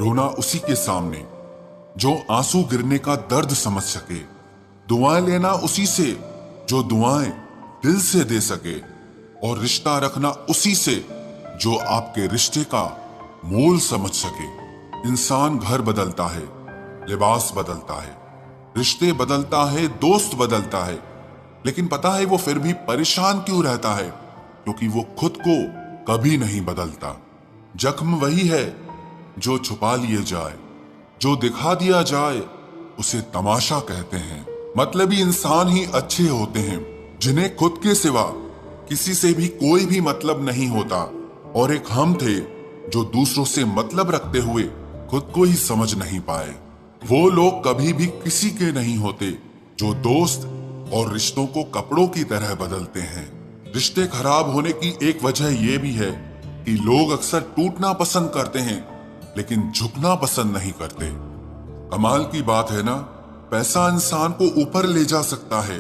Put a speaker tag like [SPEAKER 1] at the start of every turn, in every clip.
[SPEAKER 1] रोना उसी के सामने जो आंसू गिरने का दर्द समझ सके, दुआएं लेना उसी से जो दुआएं दिल से दे सके, और रिश्ता रखना उसी से जो आपके रिश्ते का मोल समझ सके। इंसान घर बदलता है, लिबास बदलता है, रिश्ते बदलता है, दोस्त बदलता है, लेकिन पता है वो फिर भी परेशान क्यों रहता है? क्योंकि वो खुद को कभी नहीं बदलता। जख्म वही है जो छुपा लिए जाए, जो दिखा दिया जाए उसे तमाशा कहते हैं। मतलबी इंसान ही अच्छे होते हैं जिन्हें खुद के सिवा किसी से भी कोई भी मतलब नहीं होता, और एक हम थे जो दूसरों से मतलब रखते हुए खुद को ही समझ नहीं पाए। वो लोग कभी भी किसी के नहीं होते जो दोस्त और रिश्तों को कपड़ों की तरह बदलते हैं। रिश्ते खराब होने की एक वजह यह भी है कि लोग अक्सर टूटना पसंद करते हैं लेकिन झुकना पसंद नहीं करते। कमाल की बात है ना, पैसा इंसान को ऊपर ले जा सकता है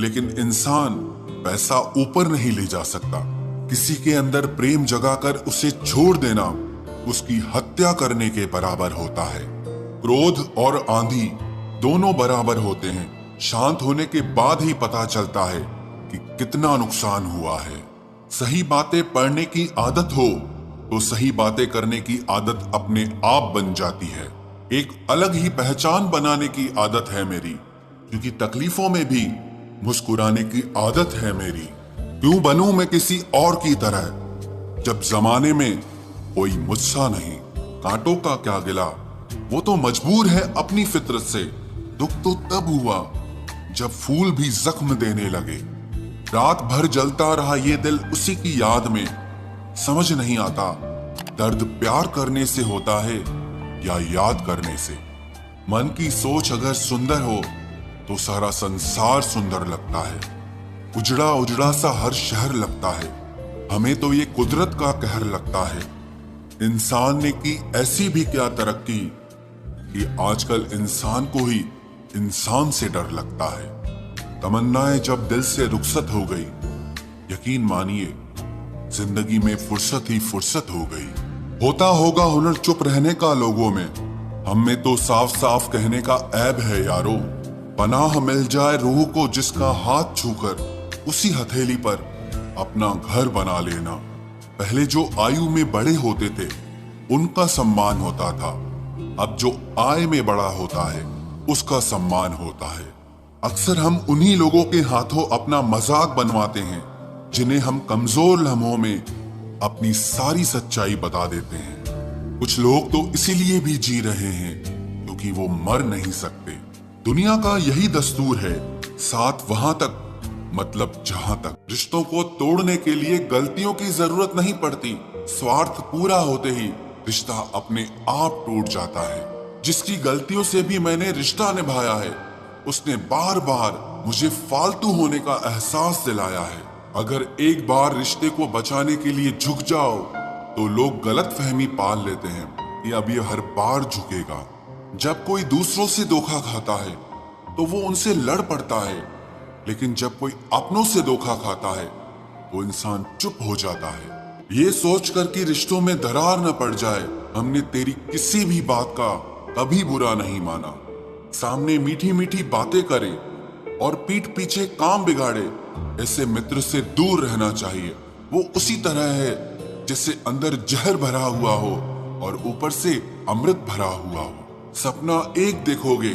[SPEAKER 1] लेकिन इंसान पैसा ऊपर नहीं ले जा सकता। किसी के अंदर प्रेम जगाकर उसे छोड़ देना उसकी हत्या करने के बराबर होता है। क्रोध और आंधी दोनों बराबर होते हैं। शांत होने के बाद ही पता चलता है कि कितना नुकसान हुआ है। सही बातें पढ़ने की आदत हो तो सही बातें करने की आदत अपने आप बन जाती है। एक अलग ही पहचान बनाने की आदत है मेरी, क्योंकि तकलीफों में भी मुस्कुराने की आदत है मेरी। क्यों बनूं मैं किसी और की तरह जब जमाने में कोई मुझसा नहीं। कांटों का क्या गिला, वो तो मजबूर है अपनी फितरत से। दुख तो तब हुआ जब फूल भी जख्म देने लगे। रात भर जलता रहा ये दिल उसी की याद में। समझ नहीं आता दर्द प्यार करने से होता है या याद करने से। मन की सोच अगर सुंदर हो तो सारा संसार सुंदर लगता है। उजड़ा उजड़ा सा हर शहर लगता है। हमें तो ये कुदरत का कहर लगता है। इंसान ने की ऐसी भी क्या तरक्की कि आजकल इंसान को ही इंसान से डर लगता है। तमन्नाएं जब दिल से रुखसत हो गई, यकीन मानिए जिंदगी में फुर्सत ही फुर्सत हो गई। होता होगा हुनर चुप रहने का लोगों में, हम में तो साफ साफ कहने का ऐब है यारो। पनाह मिल जाए रूह को जिसका हाथ छूकर उसी हथेली पर अपना घर बना लेना। पहले जो आयु में बड़े होते थे उनका सम्मान होता था, अब जो आय में बड़ा होता है उसका सम्मान होता है। अक्सर हम उन्हीं लोगों के हाथों अपना मजाक बनवाते हैं जिन्हें हम कमजोर लम्हों में अपनी सारी सच्चाई बता देते हैं। कुछ लोग तो इसीलिए भी जी रहे हैं क्योंकि वो मर नहीं सकते। दुनिया का यही दस्तूर है, साथ वहां तक मतलब जहां तक। रिश्तों को तोड़ने के लिए गलतियों की जरूरत नहीं पड़ती। स्वार्थ पूरा होते ही रिश्ता अपने आप टूट जाता है। जिसकी गलतियों से भी मैंने रिश्ता निभाया है उसने बार बार मुझे फालतू होने का एहसास दिलाया है। अगर एक बार रिश्ते को बचाने के लिए झुक जाओ तो लोग गलत फहमी पाल लेते हैं कि अब ये हर बार झुकेगा। जब कोई दूसरों से धोखा खाता है तो वो उनसे लड़ पड़ता है, लेकिन जब कोई अपनों से धोखा खाता है तो इंसान चुप हो जाता है। ये सोचकर कि रिश्तों में दरार न पड़ जाए, हमने तेरी किसी भी बात का कभी बुरा नहीं माना। सामने मीठी मीठी बातें करे और पीठ पीछे काम बिगाड़े, ऐसे मित्र से दूर रहना चाहिए। वो उसी तरह है जैसे अंदर जहर भरा हुआ हो और ऊपर से अमृत भरा हुआ हो। सपना एक देखोगे,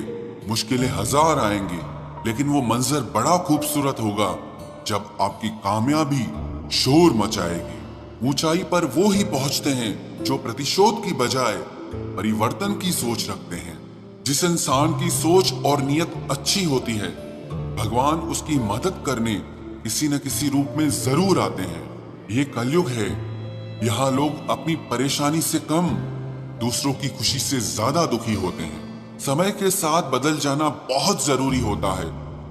[SPEAKER 1] मुश्किलें हजार आएंगी, लेकिन वो मंजर बड़ा खूबसूरत होगा जब आपकी कामयाबी शोर मचाएगी। ऊंचाई पर वो ही पहुंचते हैं जो प्रतिशोध की बजाय परिवर्तन की सोच रखते हैं। जिस इंसान की सोच और नियत अच्छी होती है, भगवान उसकी मदद करने किसी न किसी रूप में जरूर आते हैं। ये कलयुग है, यहाँ लोग अपनी परेशानी से कम दूसरों की खुशी से ज्यादा दुखी होते हैं। समय के साथ बदल जाना बहुत जरूरी होता है,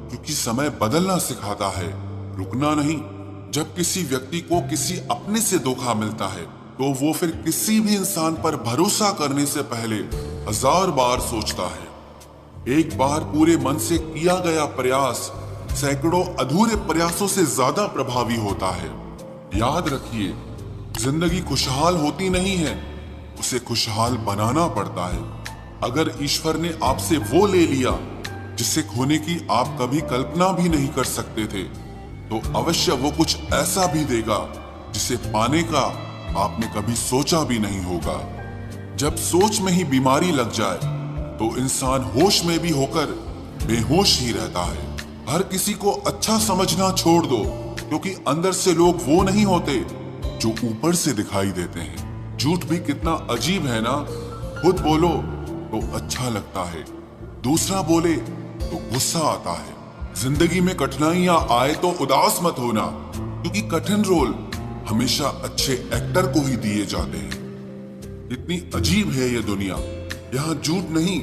[SPEAKER 1] क्योंकि समय बदलना सिखाता है, रुकना नहीं। जब किसी व्यक्ति को किसी अपने से धोखा मिलता है तो वो फिर किसी भी इंसान पर भरोसा करने से पहले 1000 बार सोचता है। एक बार पूरे मन से किया गया प्रयास सैकड़ों अधूरे प्रयासों से ज्यादा प्रभावी होता है। याद रखिए, जिंदगी खुशहाल होती नहीं है, उसे खुशहाल बनाना पड़ता है। अगर ईश्वर ने आपसे वो ले लिया जिसे खोने की आप कभी कल्पना भी नहीं कर सकते थे, तो अवश्य वो कुछ ऐसा भी देगा जिसे पाने का आपने कभी सोचा भी नहीं होगा। जब सोच में ही बीमारी लग जाए तो इंसान होश में भी होकर बेहोश ही रहता है। हर किसी को अच्छा समझना छोड़ दो, क्योंकि अंदर से लोग वो नहीं होते जो ऊपर से दिखाई देते हैं। झूठ भी कितना अजीब है ना। खुद बोलो तो अच्छा लगता है, दूसरा बोले तो गुस्सा आता है। जिंदगी में कठिनाइयां आए तो उदास मत होना, क्योंकि कठिन रोल हमेशा अच्छे एक्टर को ही दिए जाते हैं। इतनी अजीब है ये दुनिया। यहाँ झूठ नहीं,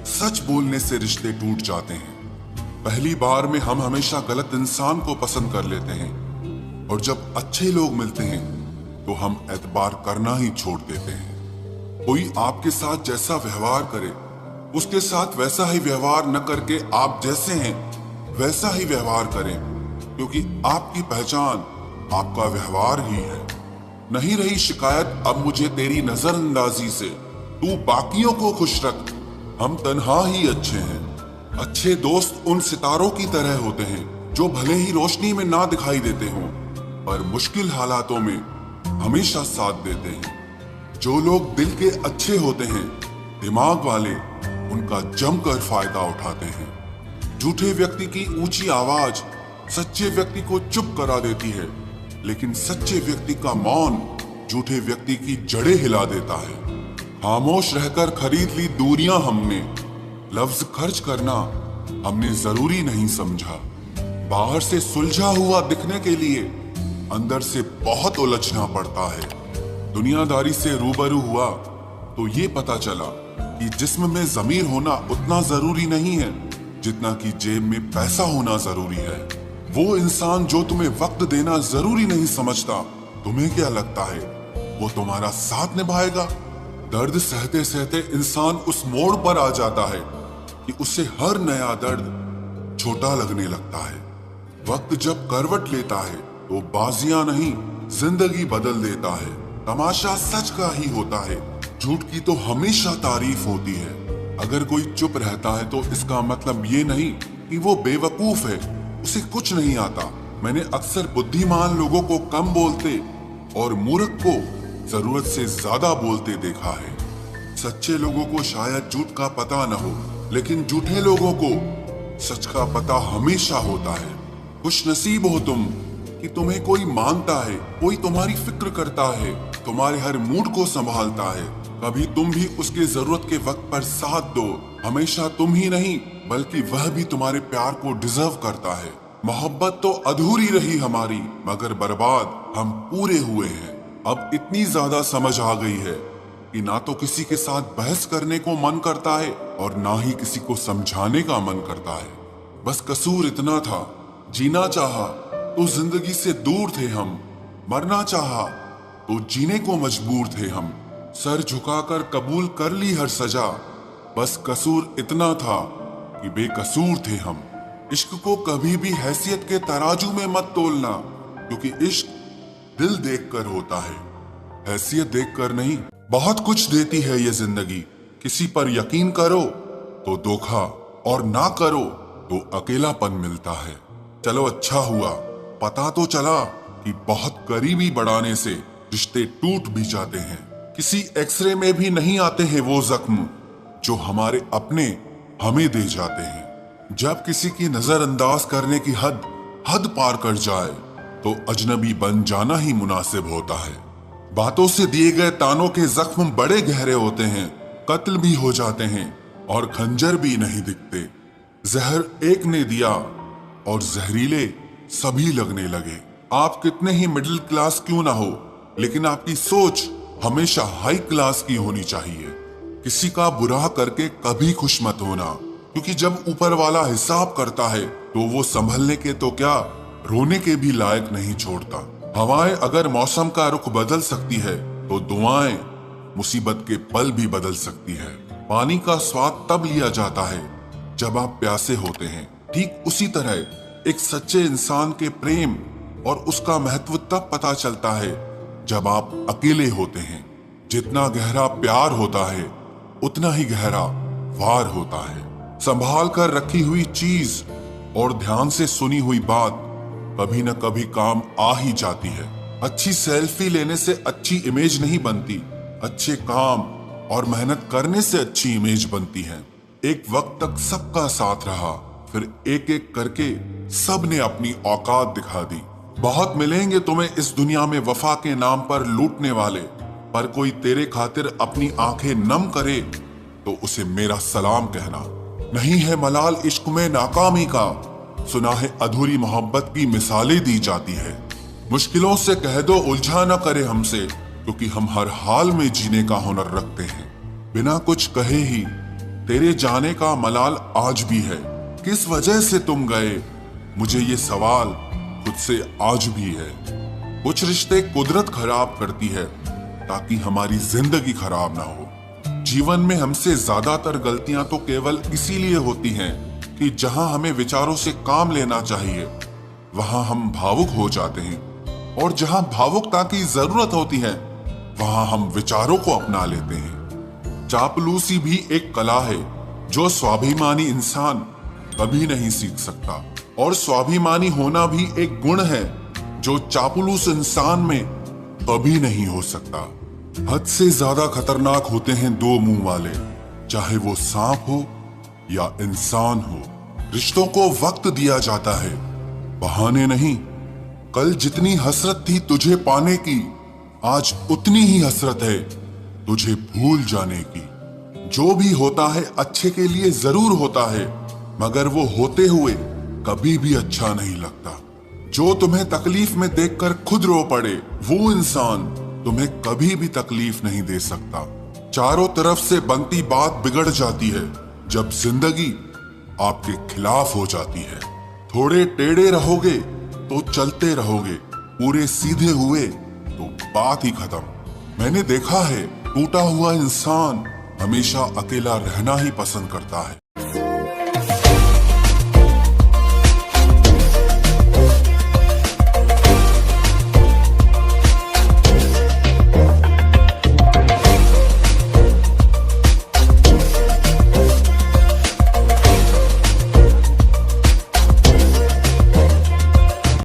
[SPEAKER 1] सच बोलने से रिश्ते टूट जाते हैं। पहली बार में हम हमेशा गलत इंसान को पसंद कर लेते हैं, और जब अच्छे लोग मिलते हैं तो हम एतबार करना ही छोड़ देते हैं। कोई आपके साथ जैसा व्यवहार करे, उसके साथ वैसा ही व्यवहार न करके आप जैसे हैं वैसा ही व्यवहार करें, क्योंकि आपकी पहचान आपका व्यवहार ही है। नहीं रही शिकायत अब मुझे तेरी नजरअंदाजी से, तू बाकियों को खुश रख, हम तन्हा ही अच्छे हैं। अच्छे दोस्त उन सितारों की तरह होते हैं जो भले ही रोशनी में ना दिखाई देते हों, पर मुश्किल हालातों में हमेशा साथ देते हैं। जो लोग दिल के अच्छे होते हैं, दिमाग वाले, उनका जमकर फायदा उठाते हैं। झूठे व्यक्ति की ऊंची आवाज सच्चे व्यक्ति को चुप करा देती है, लेकिन सच्चे व्यक्ति का मौन झूठे व्यक्ति की जड़ें हिला देता है। खामोश रहकर खरीद ली दूरियां हमने, लफ्ज खर्च करना हमने जरूरी नहीं समझा। बाहर से सुलझा हुआ दिखने के लिए अंदर से बहुत उलझना पड़ता है। दुनियादारी से रूबरू हुआ तो ये पता चला कि जिस्म में जमीर होना उतना जरूरी नहीं है जितना कि जेब में पैसा होना जरूरी है। वो इंसान जो तुम्हें वक्त देना जरूरी नहीं समझता, तुम्हें क्या लगता है वो तुम्हारा साथ निभाएगा? दर्द सहते सहते इंसान उस मोड़ पर आ जाता है कि उसे हर नया दर्द छोटा लगने लगता है। वक्त जब करवट लेता है तो बाजियां नहीं, जिंदगी बदल देता है। तमाशा सच का ही होता है, झूठ की तो हमेशा तारीफ होती है। अगर कोई चुप रहता है तो इसका मतलब ये नहीं कि वो बेवकूफ है, उसे कुछ नहीं आता। मैंने अक्सर बुद्धिमान लोगों को कम बोलते और मूर्ख को जरूरत से ज्यादा बोलते देखा है। सच्चे लोगों को शायद झूठ का पता न हो, लेकिन झूठे लोगों को सच का पता हमेशा होता है। खुशनसीब हो तुम कि तुम्हें कोई मानता है, कोई तुम्हारी फिक्र करता है, तुम्हारे हर मूड को संभालता है। कभी तुम भी उसके जरूरत के वक्त पर साथ दो। हमेशा तुम ही नहीं बल्कि वह भी तुम्हारे प्यार को डिजर्व करता है। मोहब्बत तो अधूरी रही हमारी, मगर बर्बाद हम पूरे हुए हैं। अब इतनी ज्यादा समझ आ गई है कि ना तो किसी के साथ बहस करने को मन करता है और ना ही किसी को समझाने का मन करता है। बस कसूर इतना था, जीना चाहा तो जिंदगी से दूर थे हम, मरना चाहा तो जीने को मजबूर थे हम। सर झुकाकर कबूल कर ली हर सजा, बस कसूर इतना था कि बेकसूर थे हम। इश्क को कभी भी हैसियत के तराजू में मत तोलना, क्योंकि इश्क दिल देखकर होता है, हैसियत देखकर नहीं। बहुत कुछ देती है ये जिंदगी, किसी पर यकीन करो तो धोखा और ना करो तो अकेलापन मिलता है। चलो अच्छा हुआ पता तो चला कि बहुत करीबी बढ़ाने से रिश्ते टूट भी जाते हैं। किसी एक्सरे में भी नहीं आते हैं वो जख्म जो हमारे अपने हमें दे जाते हैं। जब किसी की नजरअंदाज करने की हद पार कर जाए तो अजनबी बन जाना ही मुनासिब होता है। बातों से दिए गए तानों के जख्म बड़े गहरे होते हैं, कत्ल भी हो जाते हैं और खंजर भी नहीं दिखते। जहर एक ने दिया और जहरीले सभी लगने लगे। आप कितने ही मिडिल क्लास क्यों ना हो, लेकिन आपकी सोच हमेशा हाई क्लास की होनी चाहिए। किसी का बुरा करके कभी खुश मत होना, क्योंकि जब ऊपर वाला हिसाब करता है तो वो संभलने के तो क्या, रोने के भी लायक नहीं छोड़ता। हवाएं अगर मौसम का रुख बदल सकती है तो दुआएं मुसीबत के पल भी बदल सकती है। पानी का स्वाद तब लिया जाता है जब आप प्यासे होते हैं। ठीक उसी तरह एक सच्चे इंसान के प्रेम और उसका महत्व तब पता चलता है जब आप अकेले होते हैं। जितना गहरा प्यार होता है उतना ही गहरा वार होता है। संभाल कर रखी हुई चीज और ध्यान से सुनी हुई बात कभी न कभी काम आ ही जाती है। अच्छी सेल्फी लेने से अच्छी इमेज नहीं बनती, अच्छे काम और मेहनत करने से अच्छी इमेज बनती है। एक वक्त तक सबका साथ रहा, फिर एक एक करके सब ने अपनी औकात दिखा दी। बहुत मिलेंगे तुम्हें इस दुनिया में वफा के नाम पर लूटने वाले, पर कोई तेरे खातिर अपनी आंखें नम करे तो उसे मेरा सलाम कहना। नहीं है मलाल इश्क में नाकामी का, सुना है अधूरी मोहब्बत की मिसालें दी जाती है। मुश्किलों से कह दो उलझा न करे हमसे, क्योंकि हम हर हाल में जीने का हुनर रखते हैं। बिना कुछ कहे ही तेरे जाने का मलाल आज भी है। किस वजह से तुम गए, मुझे ये सवाल खुद से आज भी है। कुछ रिश्ते कुदरत खराब करती है ताकि हमारी जिंदगी खराब ना हो। जीवन में हमसे ज्यादातर गलतियां तो केवल इसीलिए होती हैं कि जहां हमें विचारों से काम लेना चाहिए वहां हम भावुक हो जाते हैं, और जहां भावुकता की जरूरत होती है वहां हम विचारों को अपना लेते हैं। चापलूसी भी एक कला है जो स्वाभिमानी इंसान कभी नहीं सीख सकता, और स्वाभिमानी होना भी एक गुण है जो चापलूस इंसान में कभी नहीं हो सकता। हद से ज्यादा खतरनाक होते हैं दो मुंह वाले, चाहे वो सांप हो या इंसान हो। रिश्तों को वक्त दिया जाता है, बहाने नहीं। कल जितनी हसरत थी तुझे पाने की, आज उतनी ही हसरत है तुझे भूल जाने की। जो भी होता है अच्छे के लिए जरूर होता है, मगर वो होते हुए कभी भी अच्छा नहीं लगता। जो तुम्हें तकलीफ में देखकर खुद रो पड़े, वो इंसान तुम्हें कभी भी तकलीफ नहीं दे सकता। चारों तरफ से बनती बात बिगड़ जाती है जब जिंदगी आपके खिलाफ हो जाती है। थोड़े टेढ़े रहोगे तो चलते रहोगे, पूरे सीधे हुए तो बात ही खत्म। मैंने देखा है टूटा हुआ इंसान हमेशा अकेला रहना ही पसंद करता है।